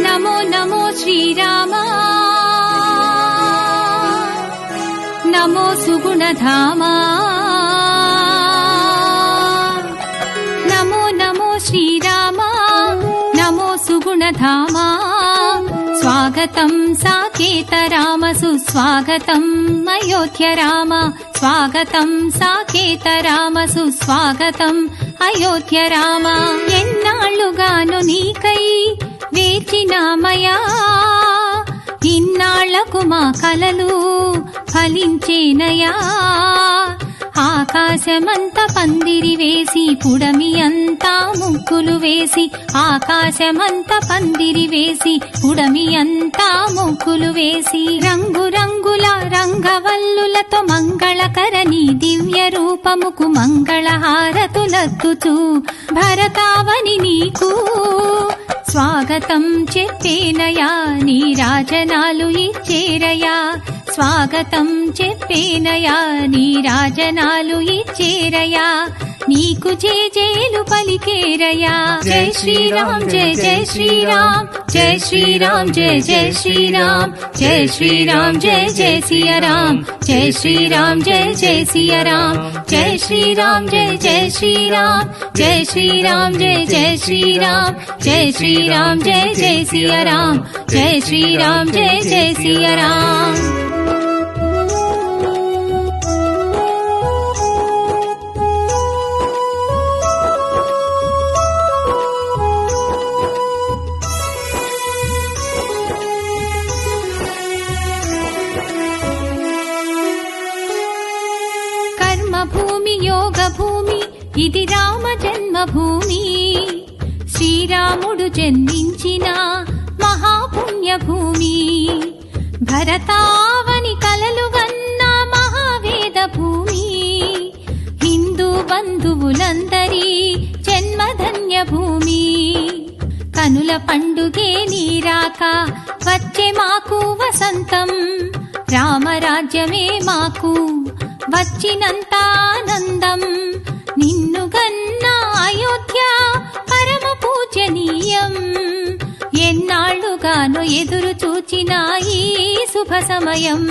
నమో నమో శ్రీరామ నమో సుగుణధామ నమో నమో శ్రీరామ నమో సుగుణధామ స్వాగతం సాకేత రామ సుస్వాగతం అయోధ్య రామ స్వాగతం సాకేత రామ సుస్వాగతం అయోధ్య రామ ఎన్నాళ్ళుగాను నీకై వేచినామయా ఇన్నాళ్లకు మా కలలు ఫలించేనయా ఆకాశమంత పందిరి వేసి పుడమి అంతా ముగ్గులు వేసి ఆకాశమంత పందిరి వేసి పుడమి అంతా ముగ్గులు వేసి రంగురంగుల రంగవల్లులతో మంగళకరని దివ్య రూపముకు మంగళహారతులద్దుతూ భరతావని నీకు స్వాగతం చెప్పేనయా నీ రాజనాలు ఇచ్చేరయా స్వాగతం చెప్పేనయా నీ రాజనాలు ఇచ్చేరయా నీకు జేజేలు పలికేరయా జై శ్రీరామ్ జై జై శ్రీరామ్ జై శ్రీరామ్ జై జై శ్రీరామ్ జై శ్రీరామ్ జై జై సియరామ్ జై శ్రీరామ్ జై జై సియరామ్ జై శ్రీరామ్ జై జై శ్రీరామ్ జై శ్రీరామ్ జై జై శ్రీరామ్ జై శ్రీరామ్ జై జై సియరామ్ జై శ్రీరామ్ జై జై సియరామ్ భూమి యోగ భూమి ఇది రామ జన్మభూమి శ్రీరాముడు జన్మించిన మహాపుణ్య భూమి భరతావని కలలు గన్న మహావేద భూమి హిందూ బంధువులందరి జన్మధన్య భూమి కనుల పండుగే నీరాక వచ్చే మాకు వసంతం రామరాజ్యమే మాకు వచ్చినంత ఆనందం నిన్ను గన్న అయోధ్య పరమ పూజనీయం ఎన్నాళ్లుగానో ఎదురు చూచిన ఈ శుభ సమయం